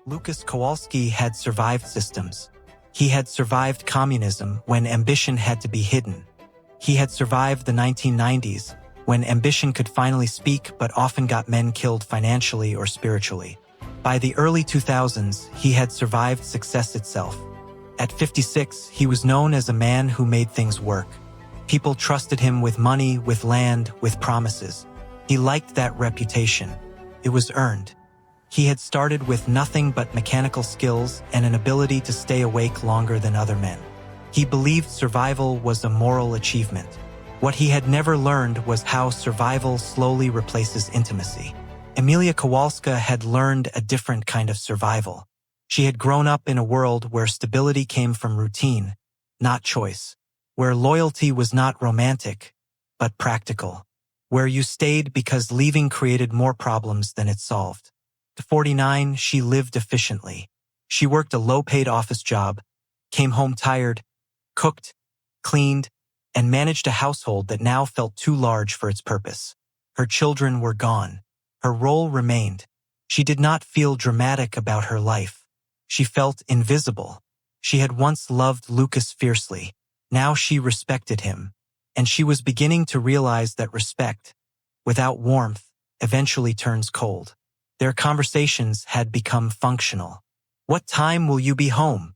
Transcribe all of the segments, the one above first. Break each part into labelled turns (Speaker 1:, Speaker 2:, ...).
Speaker 1: Lucas Kowalski had survived systems. He had survived communism when ambition had to be hidden. He had survived the 1990s, when ambition could finally speak but often got men killed financially or spiritually. By the early 2000s, he had survived success itself. At 56, he was known as a man who made things work. People trusted him with money, with land, with promises. He liked that reputation. It was earned. He had started with nothing but mechanical skills and an ability to stay awake longer than other men. He believed survival was a moral achievement. What he had never learned was how survival slowly replaces intimacy. Emilia Kowalska had learned a different kind of survival. She had grown up in a world where stability came from routine, not choice, where loyalty was not romantic, but practical, where you stayed because leaving created more problems than it solved. At 49, she lived efficiently. She worked a low-paid office job, came home tired, cooked, cleaned, and managed a household that now felt too large for its purpose. Her children were gone. Her role remained. She did not feel dramatic about her life. She felt invisible. She had once loved Lucas fiercely. Now she respected him. And she was beginning to realize that respect, without warmth, eventually turns cold. Their conversations had become functional. What time will you be home?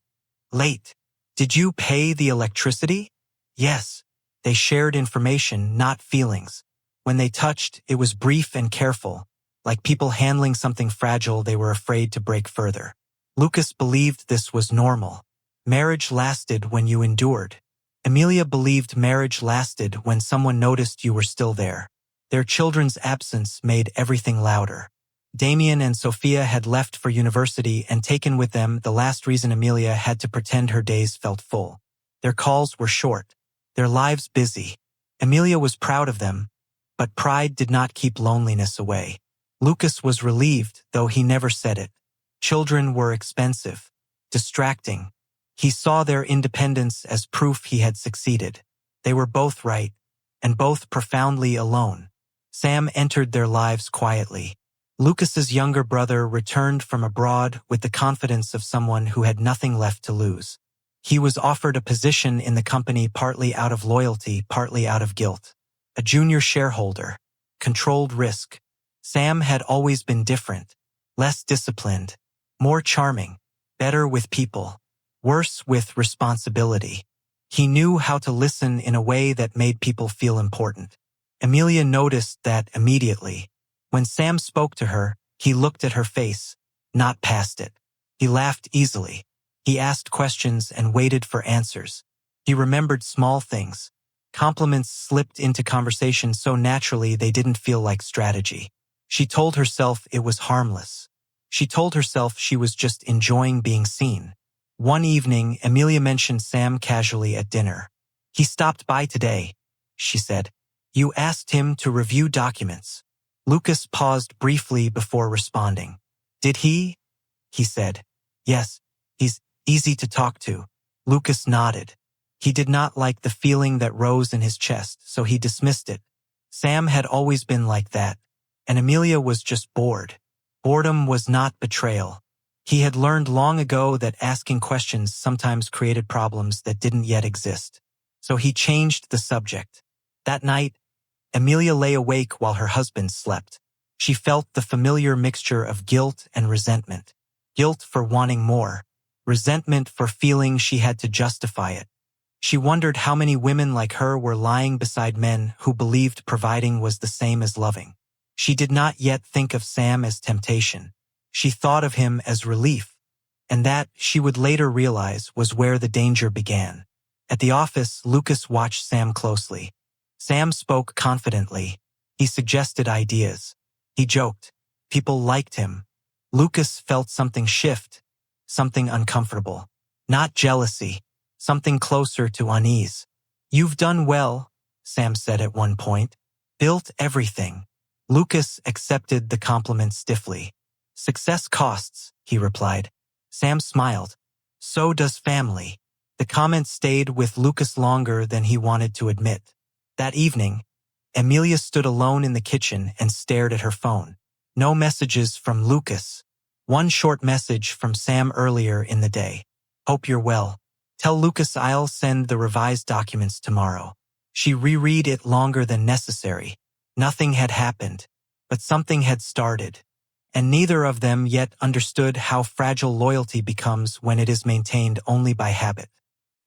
Speaker 1: Late. Did you pay the electricity? Yes. They shared information, not feelings. When they touched, it was brief and careful, like people handling something fragile they were afraid to break further. Lucas believed this was normal. Marriage lasted when you endured. Emilia believed marriage lasted when someone noticed you were still there. Their children's absence made everything louder. Damien and Sophia had left for university and taken with them the last reason Emilia had to pretend her days felt full. Their calls were short, their lives busy. Emilia was proud of them, but pride did not keep loneliness away. Lucas was relieved, though he never said it. Children were expensive, distracting. He saw their independence as proof he had succeeded. They were both right, and both profoundly alone. Sam entered their lives quietly. Lucas's younger brother returned from abroad with the confidence of someone who had nothing left to lose. He was offered a position in the company partly out of loyalty, partly out of guilt. A junior shareholder, controlled risk. Sam had always been different, less disciplined, more charming, better with people, worse with responsibility. He knew how to listen in a way that made people feel important. Emilia noticed that immediately. When Sam spoke to her, he looked at her face, not past it. He laughed easily. He asked questions and waited for answers. He remembered small things. Compliments slipped into conversation so naturally they didn't feel like strategy. She told herself it was harmless. She told herself she was just enjoying being seen. One evening, Emilia mentioned Sam casually at dinner. "He stopped by today," she said. "You asked him to review documents." Lucas paused briefly before responding. "Did he?" he said. "Yes, he's easy to talk to." Lucas nodded. He did not like the feeling that rose in his chest, so he dismissed it. Sam had always been like that, and Emilia was just bored. Boredom was not betrayal. He had learned long ago that asking questions sometimes created problems that didn't yet exist. So he changed the subject. That night, Emilia lay awake while her husband slept. She felt the familiar mixture of guilt and resentment. Guilt for wanting more. Resentment for feeling she had to justify it. She wondered how many women like her were lying beside men who believed providing was the same as loving. She did not yet think of Sam as temptation. She thought of him as relief, and that, she would later realize, was where the danger began. At the office, Lucas watched Sam closely. Sam spoke confidently. He suggested ideas. He joked. People liked him. Lucas felt something shift, something uncomfortable. Not jealousy, something closer to unease. "You've done well," Sam said at one point. "Built everything." Lucas accepted the compliment stiffly. "Success costs," he replied. Sam smiled. "So does family." The comment stayed with Lucas longer than he wanted to admit. That evening, Emilia stood alone in the kitchen and stared at her phone. No messages from Lucas. One short message from Sam earlier in the day. Hope you're well. Tell Lucas I'll send the revised documents tomorrow. She reread it longer than necessary. Nothing had happened, but something had started. And neither of them yet understood how fragile loyalty becomes when it is maintained only by habit.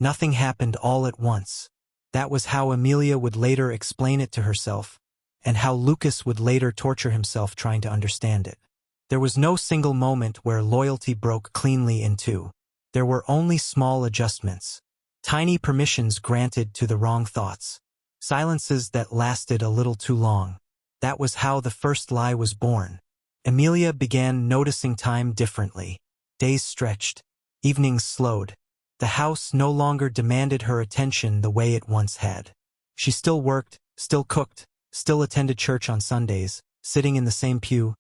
Speaker 1: Nothing happened all at once. That was how Amelia would later explain it to herself, and how Lucas would later torture himself trying to understand it. There was no single moment where loyalty broke cleanly in two. There were only small adjustments, tiny permissions granted to the wrong thoughts, silences that lasted a little too long. That was how the first lie was born. Amelia began noticing time differently. Days stretched, evenings slowed. The house no longer demanded her attention the way it once had. She still worked, still cooked, still attended church on Sundays, sitting in the same pew,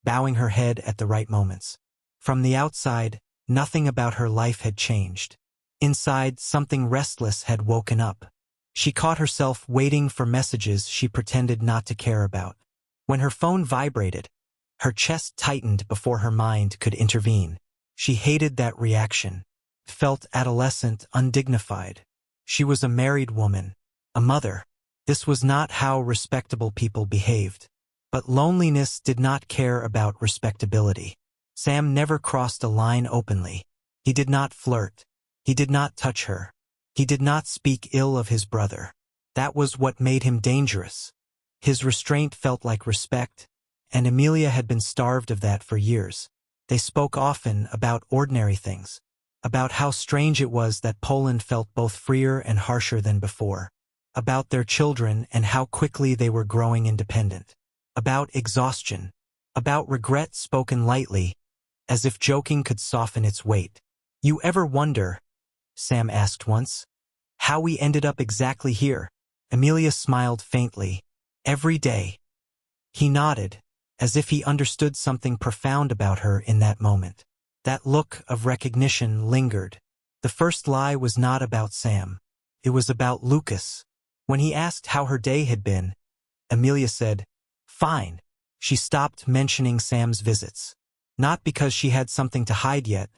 Speaker 1: bowing her head at the right moments. From the outside, nothing about her life had changed. Inside, something restless had woken up. She caught herself waiting for messages she pretended not to care about. When her phone vibrated, her chest tightened before her mind could intervene. She hated that reaction, felt adolescent, undignified. She was a married woman, a mother. This was not how respectable people behaved. But loneliness did not care about respectability. Sam never crossed a line openly. He did not flirt. He did not touch her. He did not speak ill of his brother. That was what made him dangerous. His restraint felt like respect, and Amelia had been starved of that for years. They spoke often about ordinary things, about how strange it was that Poland felt both freer and harsher than before, about their children and how quickly they were growing independent, about exhaustion, about regret spoken lightly, as if joking could soften its weight. You ever wonder, Sam asked once, how we ended up exactly here? Amelia smiled faintly. Every day. He nodded, as if he understood something profound about her in that moment. That look of recognition lingered. The first lie was not about Sam. It was about Lucas. When he asked how her day had been, Amelia said, "Fine." She stopped mentioning Sam's visits. Not because she had something to hide yet,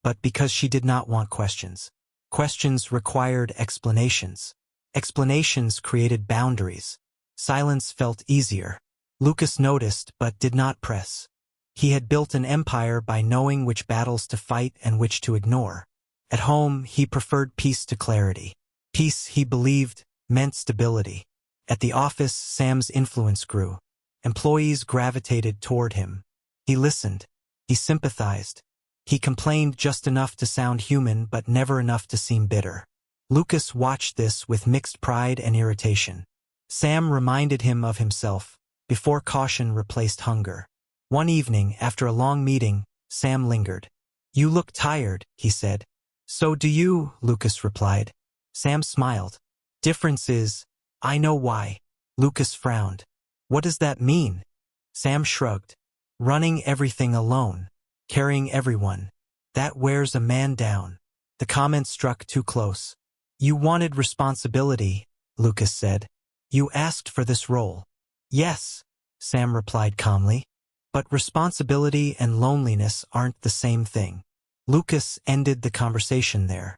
Speaker 1: but because she did not want questions. Questions required explanations. Explanations created boundaries. Silence felt easier. Lucas noticed but did not press. He had built an empire by knowing which battles to fight and which to ignore. At home, he preferred peace to clarity. Peace, he believed, meant stability. At the office, Sam's influence grew. Employees gravitated toward him. He listened. He sympathized. He complained just enough to sound human but never enough to seem bitter. Lucas watched this with mixed pride and irritation. Sam reminded him of himself, before caution replaced hunger. One evening, after a long meeting, Sam lingered. "You look tired," he said. "So do you," Lucas replied. Sam smiled. "Difference is, I know why." Lucas frowned. "What does that mean?" Sam shrugged. "Running everything alone. Carrying everyone. That wears a man down." The comment struck too close. "You wanted responsibility," Lucas said. "You asked for this role." "Yes," Sam replied calmly. "But responsibility and loneliness aren't the same thing." Lucas ended the conversation there.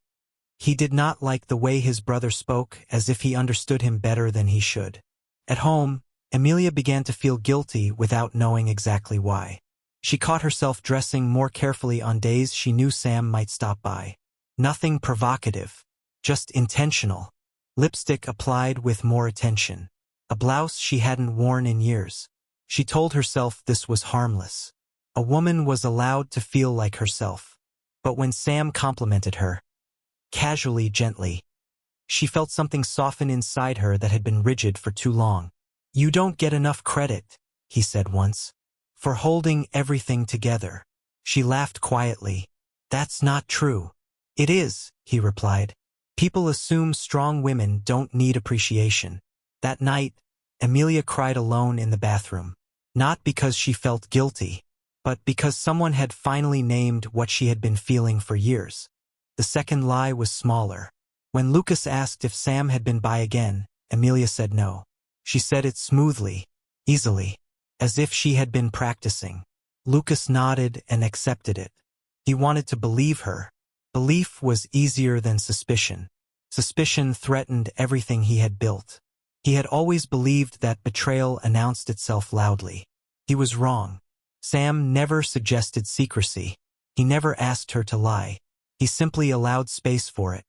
Speaker 1: He did not like the way his brother spoke, as if he understood him better than he should. At home, Amelia began to feel guilty without knowing exactly why. She caught herself dressing more carefully on days she knew Sam might stop by. Nothing provocative, just intentional. Lipstick applied with more attention. A blouse she hadn't worn in years. She told herself this was harmless. A woman was allowed to feel like herself. But when Sam complimented her, casually, gently, she felt something soften inside her that had been rigid for too long. "You don't get enough credit," he said once, "for holding everything together." She laughed quietly. "That's not true." "It is," he replied. "People assume strong women don't need appreciation." That night, Amelia cried alone in the bathroom. Not because she felt guilty, but because someone had finally named what she had been feeling for years. The second lie was smaller. When Lucas asked if Sam had been by again, Amelia said no. She said it smoothly, easily, as if she had been practicing. Lucas nodded and accepted it. He wanted to believe her. Belief was easier than suspicion. Suspicion threatened everything he had built. He had always believed that betrayal announced itself loudly. He was wrong. Sam never suggested secrecy. He never asked her to lie. He simply allowed space for it.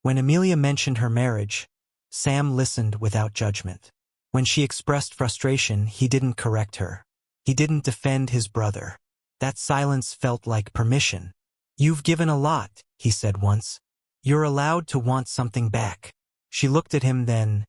Speaker 1: When Amelia mentioned her marriage, Sam listened without judgment. When she expressed frustration, he didn't correct her. He didn't defend his brother. That silence felt like permission. "You've given a lot," he said once. "You're allowed to want something back." She looked at him then,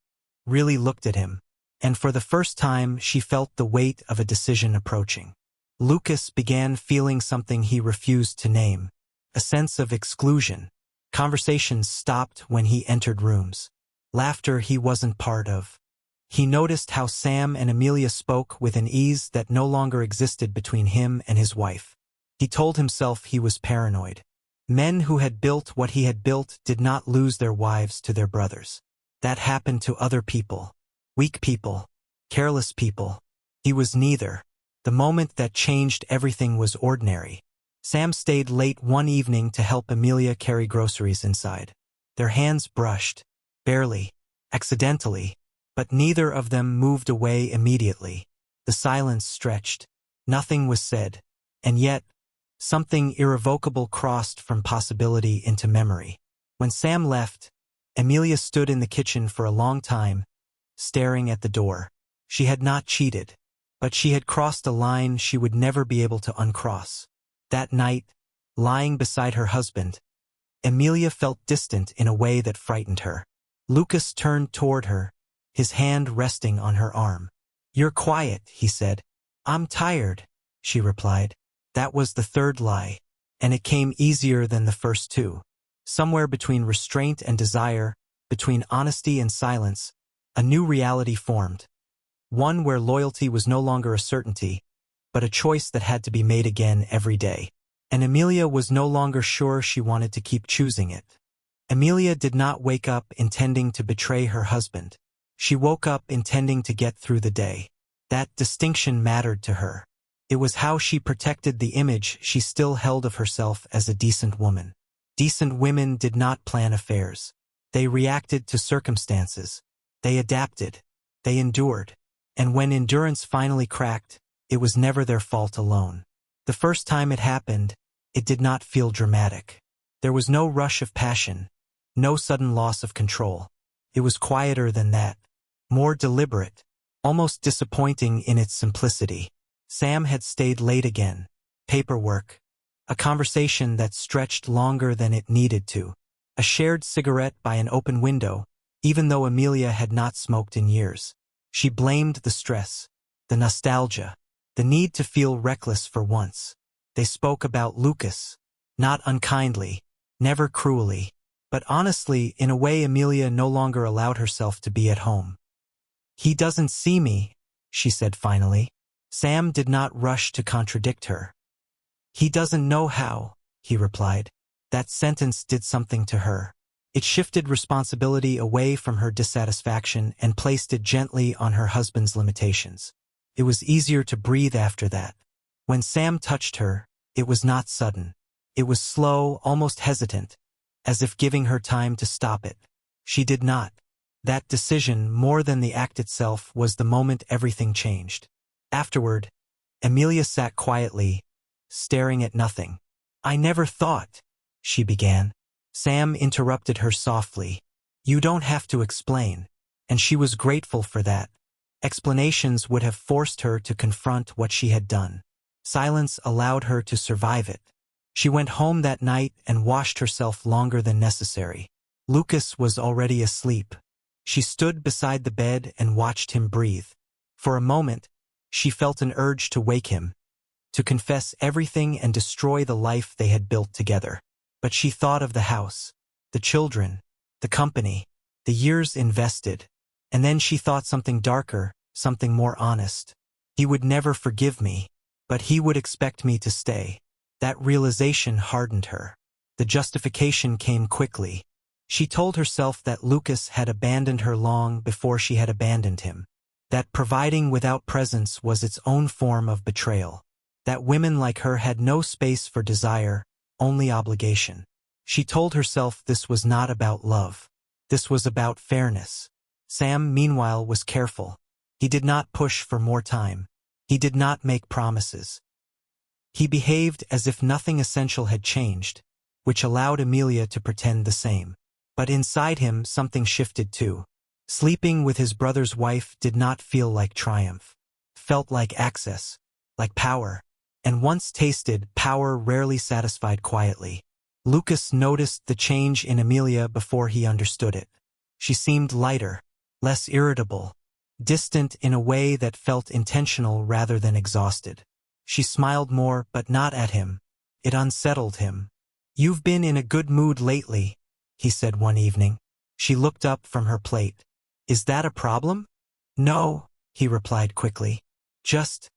Speaker 1: really looked at him, and for the first time she felt the weight of a decision approaching. Lucas began feeling something he refused to name, a sense of exclusion. Conversations stopped when he entered rooms. Laughter he wasn't part of. He noticed how Sam and Amelia spoke with an ease that no longer existed between him and his wife. He told himself he was paranoid. Men who had built what he had built did not lose their wives to their brothers. That happened to other people. Weak people. Careless people. He was neither. The moment that changed everything was ordinary. Sam stayed late one evening to help Amelia carry groceries inside. Their hands brushed. Barely. Accidentally. But neither of them moved away immediately. The silence stretched. Nothing was said. And yet, something irrevocable crossed from possibility into memory. When Sam left, Amelia stood in the kitchen for a long time, staring at the door. She had not cheated, but she had crossed a line she would never be able to uncross. That night, lying beside her husband, Amelia felt distant in a way that frightened her. Lucas turned toward her, his hand resting on her arm. "You're quiet," he said. "I'm tired," she replied. That was the third lie, and it came easier than the first two. Somewhere between restraint and desire, between honesty and silence, a new reality formed. One where loyalty was no longer a certainty, but a choice that had to be made again every day. And Amelia was no longer sure she wanted to keep choosing it. Amelia did not wake up intending to betray her husband. She woke up intending to get through the day. That distinction mattered to her. It was how she protected the image she still held of herself as a decent woman. Decent women did not plan affairs. They reacted to circumstances. They adapted. They endured. And when endurance finally cracked, it was never their fault alone. The first time it happened, it did not feel dramatic. There was no rush of passion, no sudden loss of control. It was quieter than that, more deliberate, almost disappointing in its simplicity. Sam had stayed late again. Paperwork. A conversation that stretched longer than it needed to. A shared cigarette by an open window, even though Amelia had not smoked in years. She blamed the stress, the nostalgia, the need to feel reckless for once. They spoke about Lucas, not unkindly, never cruelly, but honestly in a way Amelia no longer allowed herself to be at home. "He doesn't see me," she said finally. Sam did not rush to contradict her. "He doesn't know how," he replied. That sentence did something to her. It shifted responsibility away from her dissatisfaction and placed it gently on her husband's limitations. It was easier to breathe after that. When Sam touched her, it was not sudden. It was slow, almost hesitant, as if giving her time to stop it. She did not. That decision, more than the act itself, was the moment everything changed. Afterward, Amelia sat quietly, staring at nothing. "I never thought," she began. Sam interrupted her softly. "You don't have to explain." And she was grateful for that. Explanations would have forced her to confront what she had done. Silence allowed her to survive it. She went home that night and washed herself longer than necessary. Lucas was already asleep. She stood beside the bed and watched him breathe. For a moment, she felt an urge to wake him, to confess everything and destroy the life they had built together. But she thought of the house, the children, the company, the years invested, and then she thought something darker, something more honest. He would never forgive me, but he would expect me to stay. That realization hardened her. The justification came quickly. She told herself that Lucas had abandoned her long before she had abandoned him. That providing without presence was its own form of betrayal. that women like her had no space for desire, only obligation. She told herself this was not about love. This was about fairness. Sam, meanwhile, was careful. He did not push for more time. He did not make promises. He behaved as if nothing essential had changed, which allowed Amelia to pretend the same. But inside him, something shifted too. Sleeping with his brother's wife did not feel like triumph. Felt like access, like power. And once tasted, power rarely satisfied quietly. Lucas noticed the change in Amelia before he understood it. She seemed lighter, less irritable, distant in a way that felt intentional rather than exhausted. She smiled more, but not at him. It unsettled him. "You've been in a good mood lately," he said one evening. She looked up from her plate. "Is that a problem?" "No," he replied quickly. "Just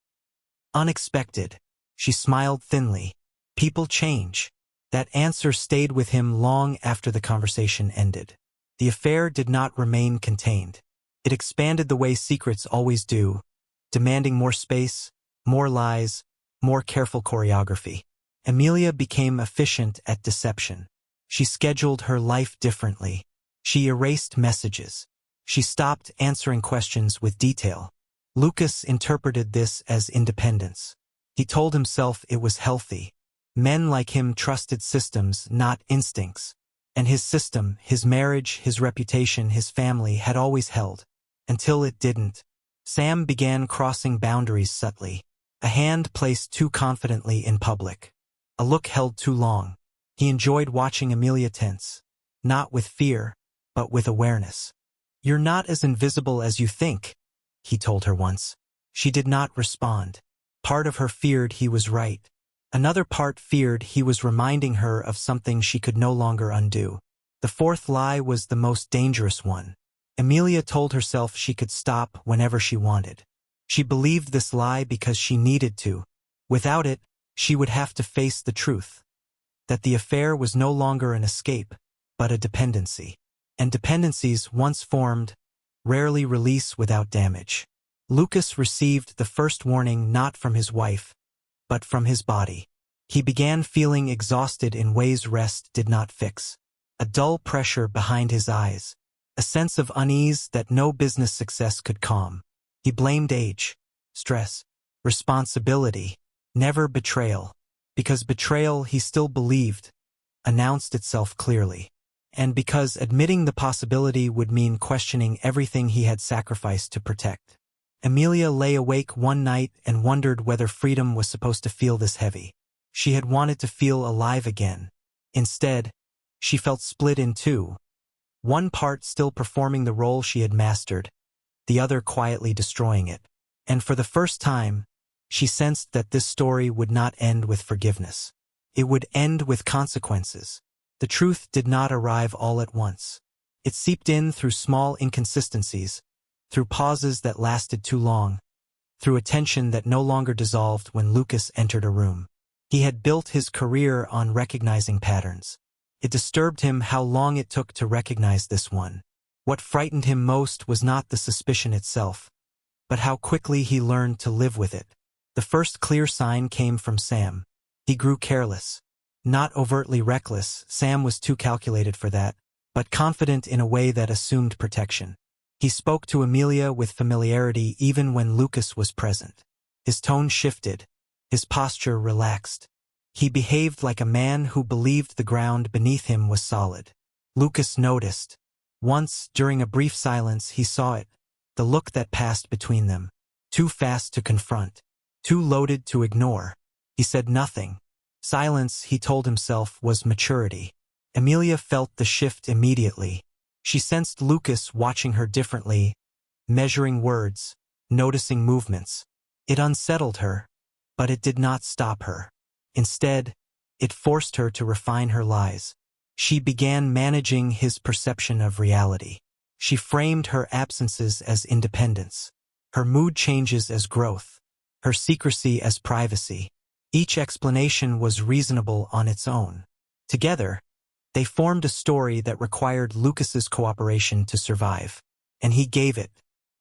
Speaker 1: unexpected." She smiled thinly. "People change." That answer stayed with him long after the conversation ended. The affair did not remain contained. It expanded the way secrets always do, demanding more space, more lies, more careful choreography. Amelia became efficient at deception. She scheduled her life differently. She erased messages. She stopped answering questions with detail. Lucas interpreted this as independence. He told himself it was healthy. Men like him trusted systems, not instincts. And his system, his marriage, his reputation, his family had always held. Until it didn't. Sam began crossing boundaries subtly. A hand placed too confidently in public. A look held too long. He enjoyed watching Amelia tense. Not with fear, but with awareness. "You're not as invisible as you think," he told her once. She did not respond. Part of her feared he was right. Another part feared he was reminding her of something she could no longer undo. The fourth lie was the most dangerous one. Amelia told herself she could stop whenever she wanted. She believed this lie because she needed to. Without it, she would have to face the truth. That the affair was no longer an escape, but a dependency. And dependencies, once formed, rarely release without damage. Lucas received the first warning not from his wife, but from his body. He began feeling exhausted in ways rest did not fix. A dull pressure behind his eyes. A sense of unease that no business success could calm. He blamed age, stress, responsibility, never betrayal. Because betrayal, he still believed, announced itself clearly. And because admitting the possibility would mean questioning everything he had sacrificed to protect. Amelia lay awake one night and wondered whether freedom was supposed to feel this heavy. She had wanted to feel alive again. Instead, she felt split in two. One part still performing the role she had mastered, the other quietly destroying it. And for the first time, she sensed that this story would not end with forgiveness. It would end with consequences. The truth did not arrive all at once. It seeped in through small inconsistencies, through pauses that lasted too long, through a tension that no longer dissolved when Lucas entered a room. He had built his career on recognizing patterns. It disturbed him how long it took to recognize this one. What frightened him most was not the suspicion itself, but how quickly he learned to live with it. The first clear sign came from Sam. He grew careless. Not overtly reckless, Sam was too calculated for that, but confident in a way that assumed protection. He spoke to Amelia with familiarity even when Lucas was present. His tone shifted. His posture relaxed. He behaved like a man who believed the ground beneath him was solid. Lucas noticed. Once, during a brief silence, he saw it. The look that passed between them. Too fast to confront. Too loaded to ignore. He said nothing. Silence, he told himself, was maturity. Amelia felt the shift immediately. She sensed Lucas watching her differently, measuring words, noticing movements. It unsettled her, but it did not stop her. Instead, it forced her to refine her lies. She began managing his perception of reality. She framed her absences as independence, her mood changes as growth, her secrecy as privacy. Each explanation was reasonable on its own. Together, they formed a story that required Lucas's cooperation to survive, and he gave it.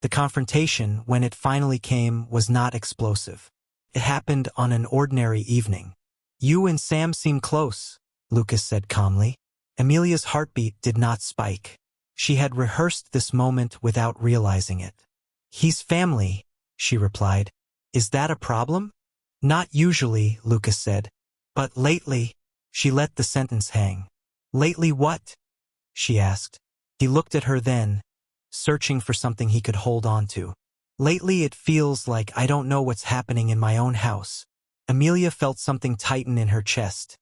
Speaker 1: The confrontation, when it finally came, was not explosive. It happened on an ordinary evening. You and Sam seem close, Lucas said calmly. Amelia's heartbeat did not spike. She had rehearsed this moment without realizing it. He's family, she replied. Is that a problem? Not usually, Lucas said. But lately, she let the sentence hang. Lately what? She asked. He looked at her then, searching for something he could hold on to. Lately it feels like I don't know what's happening in my own house. Amelia felt something tighten in her chest.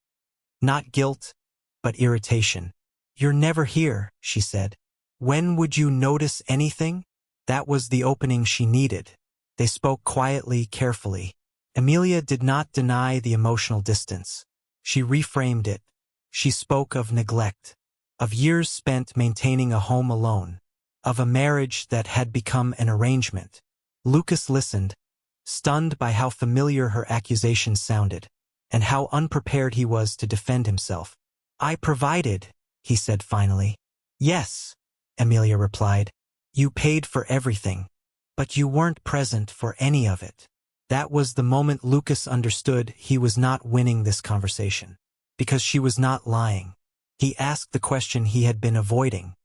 Speaker 1: Not guilt, but irritation. You're never here, she said. When would you notice anything? That was the opening she needed. They spoke quietly, carefully. Amelia did not deny the emotional distance. She reframed it. She spoke of neglect, of years spent maintaining a home alone, of a marriage that had become an arrangement. Lucas listened, stunned by how familiar her accusations sounded, and how unprepared he was to defend himself. I provided, he said finally. Yes, Amelia replied. You paid for everything, but you weren't present for any of it. That was the moment Lucas understood he was not winning this conversation, because she was not lying. He asked the question he had been avoiding.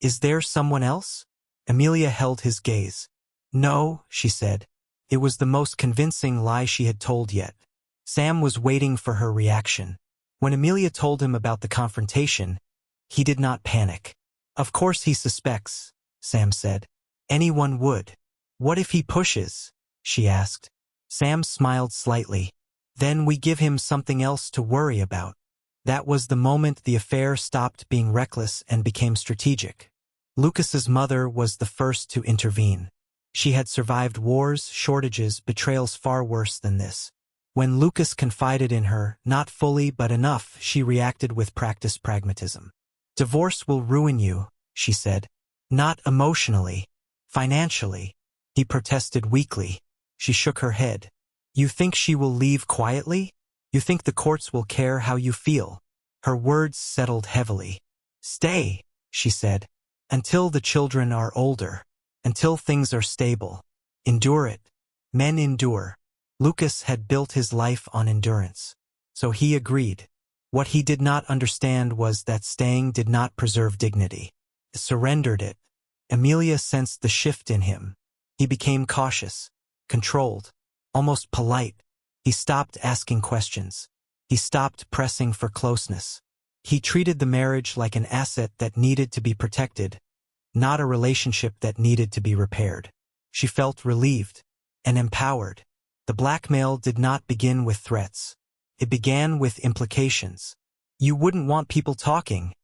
Speaker 1: Is there someone else? Amelia held his gaze. No, she said. It was the most convincing lie she had told yet. Sam was waiting for her reaction. When Amelia told him about the confrontation, he did not panic. Of course he suspects, Sam said. Anyone would. What if he pushes? She asked. Sam smiled slightly. Then we give him something else to worry about. That was the moment the affair stopped being reckless and became strategic. Lucas's mother was the first to intervene. She had survived wars, shortages, betrayals far worse than this. When Lucas confided in her, not fully but enough, she reacted with practiced pragmatism. Divorce will ruin you, she said. Not emotionally, financially. He protested weakly. She shook her head. You think she will leave quietly? You think the courts will care how you feel? Her words settled heavily. Stay, she said, until the children are older, until things are stable. Endure it. Men endure. Lucas had built his life on endurance. So he agreed. What he did not understand was that staying did not preserve dignity. It surrendered it. Amelia sensed the shift in him. He became cautious, controlled, almost polite. He stopped asking questions. He stopped pressing for closeness. He treated the marriage like an asset that needed to be protected, not a relationship that needed to be repaired. She felt relieved and empowered. The blackmail did not begin with threats. It began with implications. You wouldn't want people talking,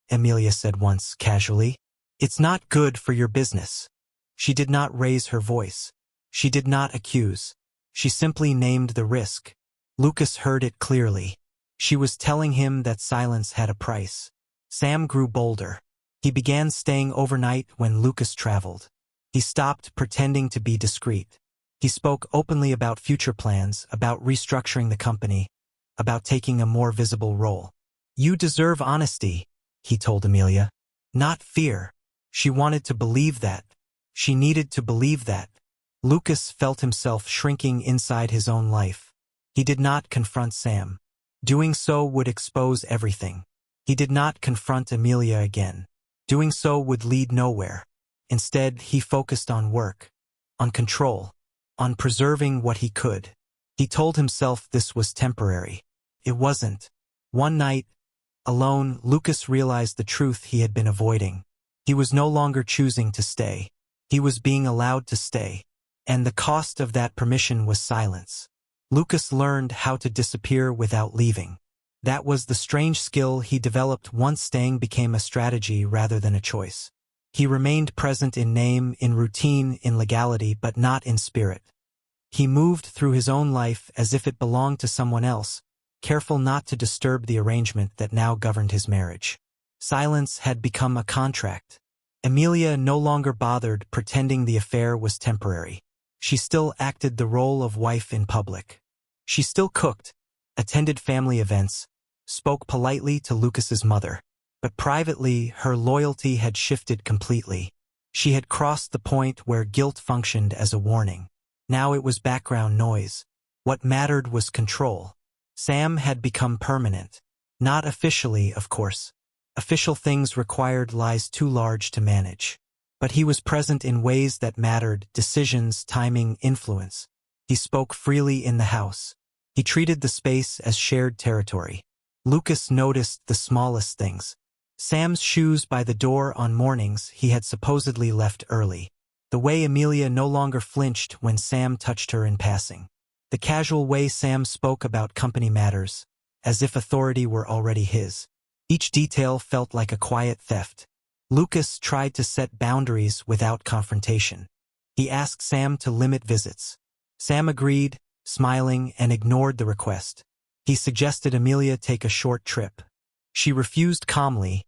Speaker 1: Amelia said once casually. It's not good for your business. She did not raise her voice. She did not accuse. She simply named the risk. Lucas heard it clearly. She was telling him that silence had a price. Sam grew bolder. He began staying overnight when Lucas traveled. He stopped pretending to be discreet. He spoke openly about future plans, about restructuring the company, about taking a more visible role. You deserve honesty, he told Amelia. Not fear. She wanted to believe that. She needed to believe that. Lucas felt himself shrinking inside his own life. He did not confront Sam. Doing so would expose everything. He did not confront Amelia again. Doing so would lead nowhere. Instead, he focused on work, on control, on preserving what he could. He told himself this was temporary. It wasn't. One night, alone, Lucas realized the truth he had been avoiding. He was no longer choosing to stay. He was being allowed to stay. And the cost of that permission was silence. Lucas learned how to disappear without leaving. That was the strange skill he developed once staying became a strategy rather than a choice. He remained present in name, in routine, in legality, but not in spirit. He moved through his own life as if it belonged to someone else, careful not to disturb the arrangement that now governed his marriage. Silence had become a contract. Amelia no longer bothered pretending the affair was temporary. She still acted the role of wife in public. She still cooked, attended family events, spoke politely to Lucas's mother. But privately, her loyalty had shifted completely. She had crossed the point where guilt functioned as a warning. Now it was background noise. What mattered was control. Sam had become permanent. Not officially, of course. Official things required lies too large to manage. But he was present in ways that mattered: decisions, timing, influence. He spoke freely in the house. He treated the space as shared territory. Lucas noticed the smallest things. Sam's shoes by the door on mornings he had supposedly left early. The way Amelia no longer flinched when Sam touched her in passing. The casual way Sam spoke about company matters, as if authority were already his. Each detail felt like a quiet theft. Lucas tried to set boundaries without confrontation. He asked Sam to limit visits. Sam agreed, smiling, and ignored the request. He suggested Amelia take a short trip. She refused calmly,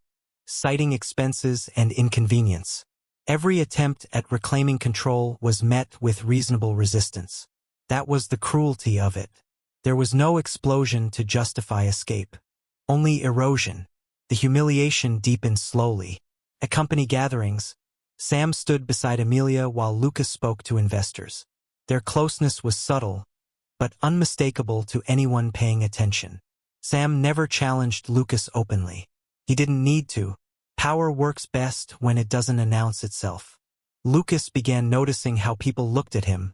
Speaker 1: citing expenses and inconvenience. Every attempt at reclaiming control was met with reasonable resistance. That was the cruelty of it. There was no explosion to justify escape. Only erosion. The humiliation deepened slowly. At company gatherings, Sam stood beside Amelia while Lucas spoke to investors. Their closeness was subtle, but unmistakable to anyone paying attention. Sam never challenged Lucas openly. He didn't need to. Power works best when it doesn't announce itself. Lucas began noticing how people looked at him.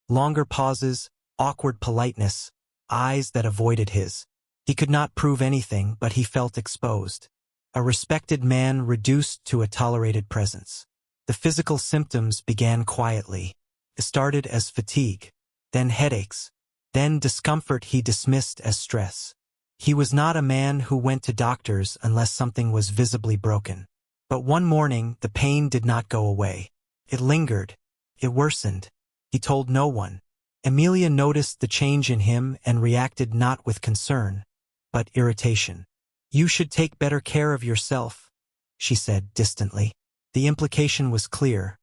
Speaker 1: Longer pauses, awkward politeness, eyes that avoided his. He could not prove anything, but he felt exposed. A respected man reduced to a tolerated presence. The physical symptoms began quietly. It started as fatigue, then headaches, then discomfort he dismissed as stress. He was not a man who went to doctors unless something was visibly broken. But one morning, the pain did not go away. It lingered. It worsened. He told no one. Amelia noticed the change in him and reacted not with concern, but irritation. "You should take better care of yourself," she said distantly. The implication was clear.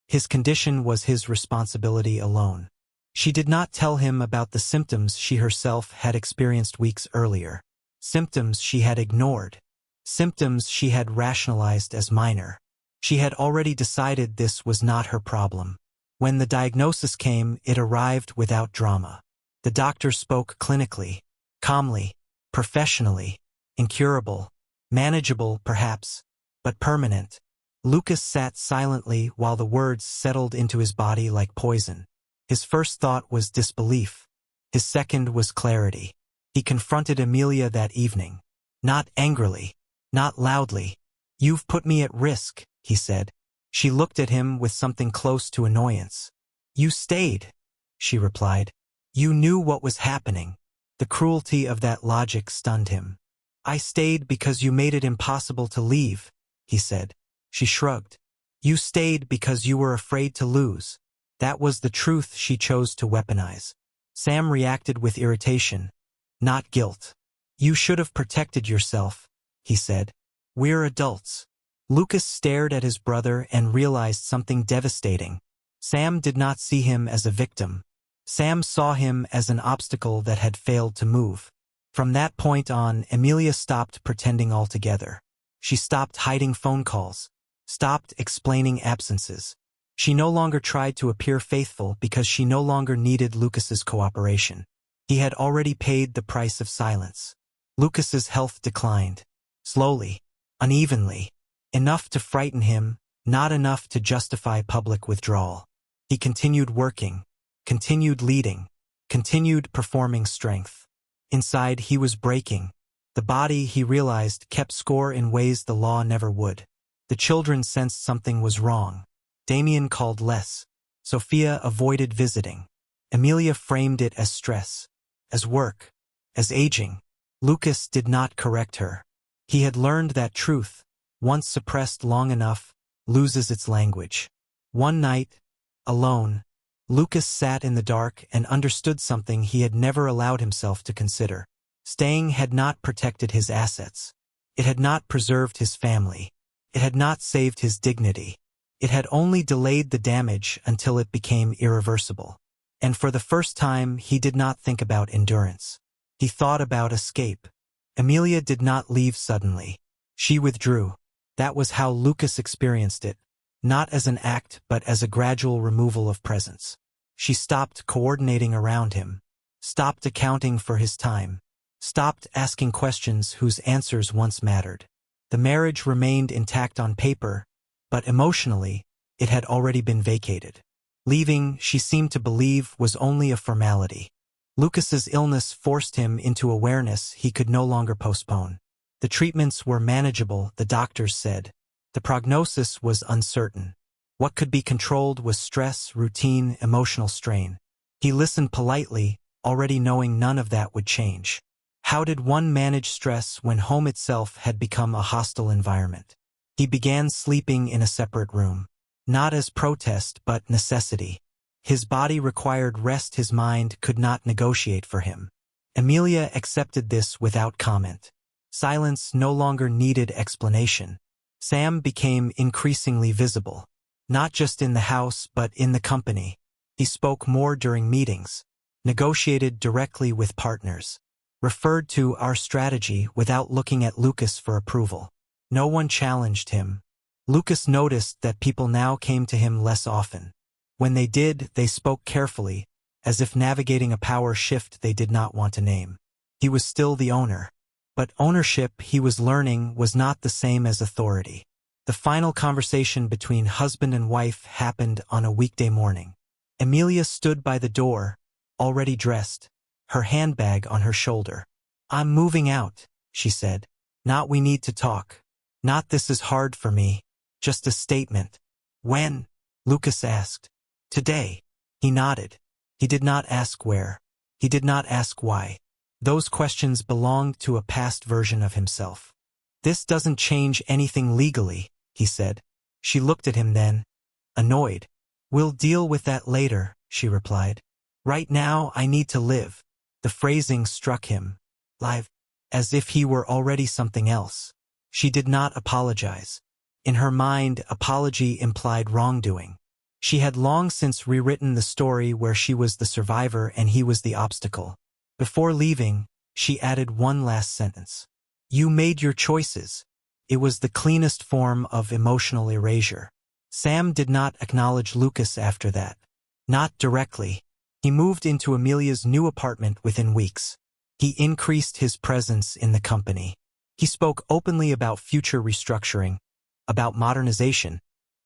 Speaker 1: His condition was his responsibility alone. She did not tell him about the symptoms she herself had experienced weeks earlier. Symptoms she had ignored. Symptoms she had rationalized as minor. She had already decided this was not her problem. When the diagnosis came, it arrived without drama. The doctor spoke clinically, calmly, professionally. Incurable, manageable perhaps, but permanent. Lucas sat silently while the words settled into his body like poison. His first thought was disbelief. His second was clarity. He confronted Amelia that evening. Not angrily, not loudly. "You've put me at risk," he said. She looked at him with something close to annoyance. "You stayed," she replied. "You knew what was happening." The cruelty of that logic stunned him. "I stayed because you made it impossible to leave," he said. She shrugged. "You stayed because you were afraid to lose." That was the truth she chose to weaponize. Sam reacted with irritation, not guilt. "You should have protected yourself," he said. "We're adults." Lucas stared at his brother and realized something devastating. Sam did not see him as a victim. Sam saw him as an obstacle that had failed to move. From that point on, Amelia stopped pretending altogether. She stopped hiding phone calls, stopped explaining absences. She no longer tried to appear faithful because she no longer needed Lucas's cooperation. He had already paid the price of silence. Lucas's health declined. Slowly, unevenly. Enough to frighten him, not enough to justify public withdrawal. He continued working, continued leading, continued performing strength. Inside, he was breaking. The body, he realized, kept score in ways the law never would. The children sensed something was wrong. Damien called less. Sophia avoided visiting. Amelia framed it as stress, as work, as aging. Lucas did not correct her. He had learned that truth, once suppressed long enough, loses its language. One night, alone, Lucas sat in the dark and understood something he had never allowed himself to consider. Staying had not protected his assets. It had not preserved his family. It had not saved his dignity. It had only delayed the damage until it became irreversible. And for the first time, he did not think about endurance. He thought about escape. Amelia did not leave suddenly. She withdrew. That was how Lucas experienced it, not as an act but as a gradual removal of presence. She stopped coordinating around him. stopped accounting for his time, stopped asking questions whose answers once mattered. The marriage remained intact on paper, but emotionally, it had already been vacated. Leaving, she seemed to believe, was only a formality. Lucas's illness forced him into awareness he could no longer postpone. The treatments were manageable, the doctors said. The prognosis was uncertain. What could be controlled was stress, routine, emotional strain. He listened politely, already knowing none of that would change. How did one manage stress when home itself had become a hostile environment? He began sleeping in a separate room. Not as protest, but necessity. His body required rest his mind could not negotiate for him. Amelia accepted this without comment. Silence no longer needed explanation. Sam became increasingly visible. Not just in the house, but in the company. He spoke more during meetings, negotiated directly with partners, referred to our strategy without looking at Lucas for approval. No one challenged him. Lucas noticed that people now came to him less often. When they did, they spoke carefully, as if navigating a power shift they did not want to name. He was still the owner. But ownership, he was learning, was not the same as authority. The final conversation between husband and wife happened on a weekday morning. Amelia stood by the door, already dressed, her handbag on her shoulder. "I'm moving out," she said. "Not we need to talk. Not this is hard for me. Just a statement." "When?" Lucas asked. "Today." He nodded. He did not ask where. He did not ask why. Those questions belonged to a past version of himself. "This doesn't change anything legally," he said. She looked at him then, annoyed. "We'll deal with that later," she replied. "Right now I need to live." The phrasing struck him. Live. As if he were already something else. She did not apologize. In her mind, apology implied wrongdoing. She had long since rewritten the story where she was the survivor and he was the obstacle. Before leaving, she added one last sentence. "You made your choices." It was the cleanest form of emotional erasure. Sam did not acknowledge Lucas after that. Not directly. He moved into Amelia's new apartment within weeks. He increased his presence in the company. He spoke openly about future restructuring, about modernization,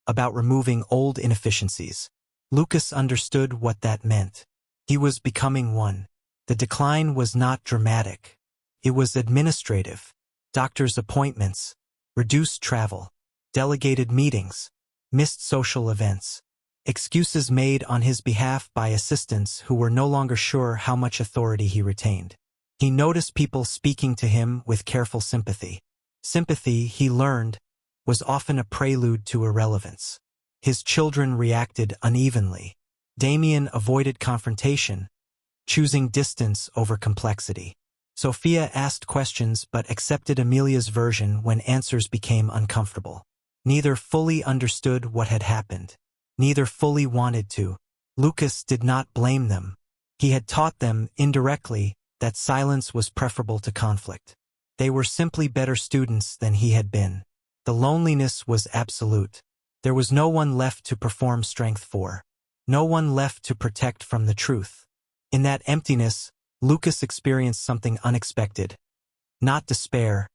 Speaker 1: about removing old inefficiencies. Lucas understood what that meant. He was becoming one. The decline was not dramatic. It was administrative. Doctors' appointments, reduced travel, delegated meetings, missed social events. Excuses made on his behalf by assistants who were no longer sure how much authority he retained. He noticed people speaking to him with careful sympathy. Sympathy, he learned, was often a prelude to irrelevance. His children reacted unevenly. Damien avoided confrontation, choosing distance over complexity. Sophia asked questions but accepted Amelia's version when answers became uncomfortable. Neither fully understood what had happened. Neither fully wanted to. Lucas did not blame them. He had taught them, indirectly, that silence was preferable to conflict. They were simply better students than he had been. The loneliness was absolute. There was no one left to perform strength for. No one left to protect from the truth. In that emptiness, Lucas experienced something unexpected. Not despair,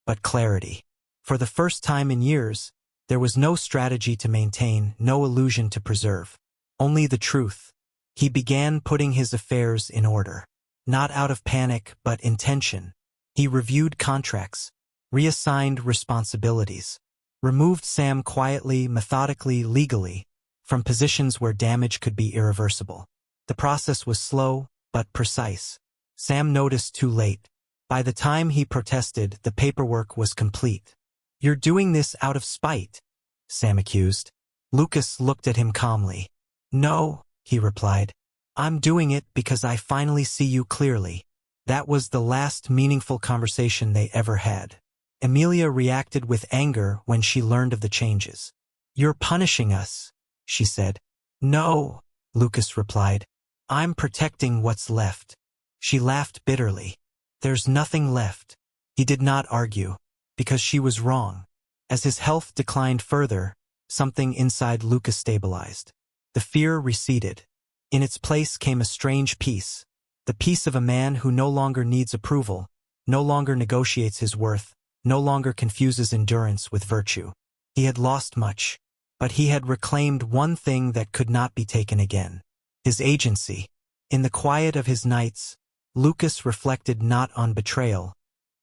Speaker 1: but clarity. For the first time in years, there was no strategy to maintain, no illusion to preserve. Only the truth. He began putting his affairs in order. Not out of panic, but intention. He reviewed contracts, reassigned responsibilities, removed Sam quietly, methodically, legally, from positions where damage could be irreversible. The process was slow, but precise. Sam noticed too late. By the time he protested, the paperwork was complete. "You're doing this out of spite," Sam accused. Lucas looked at him calmly. "No," he replied. "I'm doing it because I finally see you clearly." That was the last meaningful conversation they ever had. Amelia reacted with anger when she learned of the changes. "You're punishing us," she said. "No," Lucas replied. "I'm protecting what's left." She laughed bitterly. "There's nothing left." He did not argue, because she was wrong. As his health declined further, something inside Lucas stabilized. The fear receded. In its place came a strange peace, The peace of a man who no longer needs approval, no longer negotiates his worth, no longer confuses endurance with virtue. He had lost much, but he had reclaimed one thing that could not be taken again: his agency. In the quiet of his nights, Lucas reflected not on betrayal,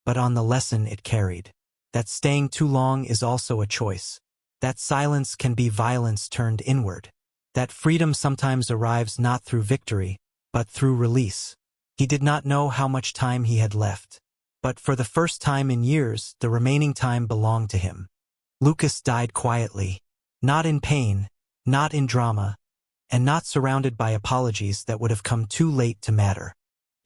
Speaker 1: but on the lesson it carried. That staying too long is also a choice. That silence can be violence turned inward. That freedom sometimes arrives not through victory, but through release. He did not know how much time he had left, but for the first time in years, the remaining time belonged to him. Lucas died quietly, not in pain, not in drama, and not surrounded by apologies that would have come too late to matter.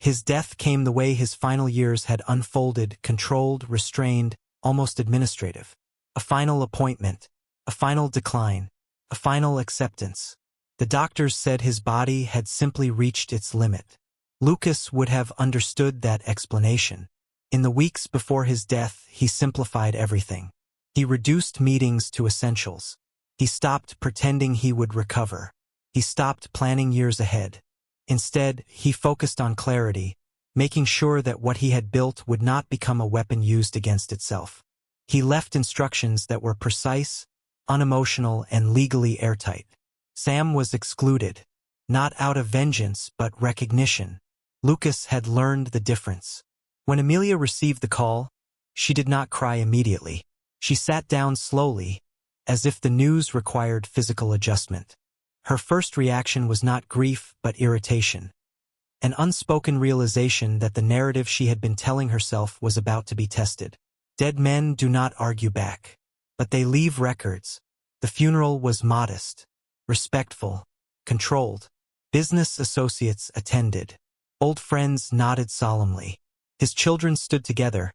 Speaker 1: His death came the way his final years had unfolded, controlled, restrained, almost administrative. A final appointment, a final decline, a final acceptance. The doctors said his body had simply reached its limit. Lucas would have understood that explanation. In the weeks before his death, he simplified everything. He reduced meetings to essentials. He stopped pretending he would recover. He stopped planning years ahead. Instead, he focused on clarity, making sure that what he had built would not become a weapon used against itself. He left instructions that were precise, unemotional, and legally airtight. Sam was excluded, not out of vengeance but recognition. Lucas had learned the difference. When Amelia received the call, she did not cry immediately. She sat down slowly, as if the news required physical adjustment. Her first reaction was not grief but irritation, an unspoken realization that the narrative she had been telling herself was about to be tested. Dead men do not argue back, but they leave records. The funeral was modest, respectful, controlled. Business associates attended. Old friends nodded solemnly. His children stood together,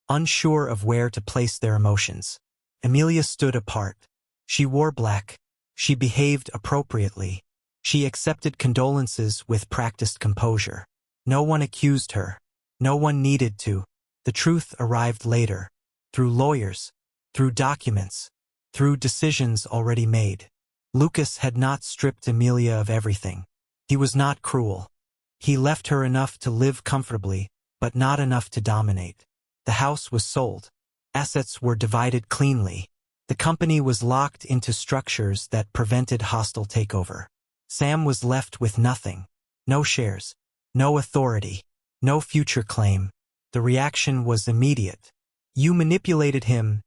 Speaker 1: unsure of where to place their emotions. Amelia stood apart. She wore black. She behaved appropriately. She accepted condolences with practiced composure. No one accused her. No one needed to. The truth arrived later, through lawyers, through documents, through decisions already made. Lucas had not stripped Amelia of everything. He was not cruel. He left her enough to live comfortably, but not enough to dominate. The house was sold. Assets were divided cleanly. The company was locked into structures that prevented hostile takeover. Sam was left with nothing. No shares. No authority. No future claim. The reaction was immediate. "You manipulated him,"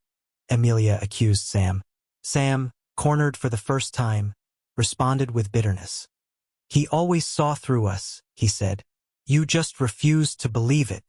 Speaker 1: Amelia accused Sam. Sam, cornered for the first time, responded with bitterness. "He always saw through us," he said. "You just refused to believe it."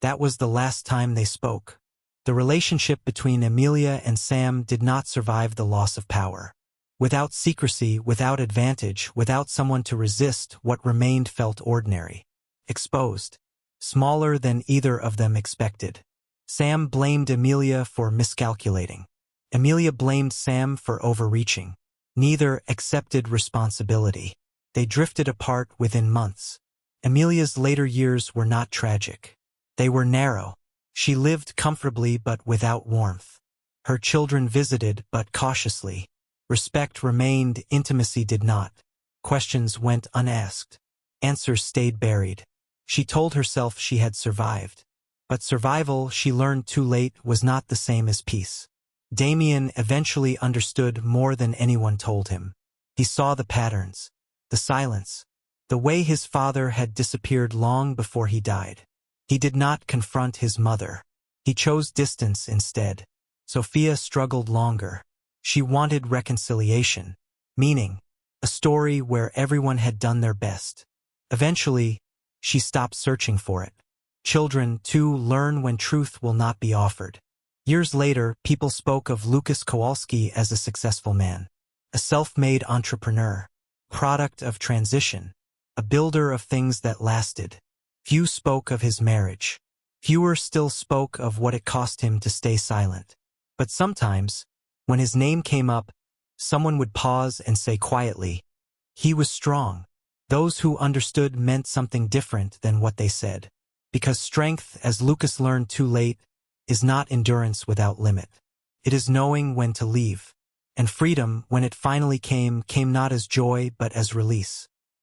Speaker 1: That was the last time they spoke. The relationship between Amelia and Sam did not survive the loss of power. Without secrecy, without advantage, without someone to resist, what remained felt ordinary. Exposed. Smaller than either of them expected. Sam blamed Amelia for miscalculating. Amelia blamed Sam for overreaching. Neither accepted responsibility. They drifted apart within months. Amelia's later years were not tragic. They were narrow. She lived comfortably but without warmth. Her children visited but cautiously. Respect remained, intimacy did not. Questions went unasked. Answers stayed buried. She told herself she had survived. But survival, she learned too late, was not the same as peace. Damien eventually understood more than anyone told him. He saw the patterns, the silence, the way his father had disappeared long before he died. He did not confront his mother. He chose distance instead. Sophia struggled longer. She wanted reconciliation, meaning, a story where everyone had done their best. Eventually, she stopped searching for it. Children, too, learn when truth will not be offered. Years later, people spoke of Lucas Kowalski as a successful man, a self-made entrepreneur, product of transition, a builder of things that lasted. Few spoke of his marriage. Fewer still spoke of what it cost him to stay silent. But sometimes, when his name came up, someone would pause and say quietly, "He was strong." Those who understood meant something different than what they said. Because strength, as Lucas learned too late, is not endurance without limit. It is knowing when to leave. And freedom, when it finally came not as joy but as release.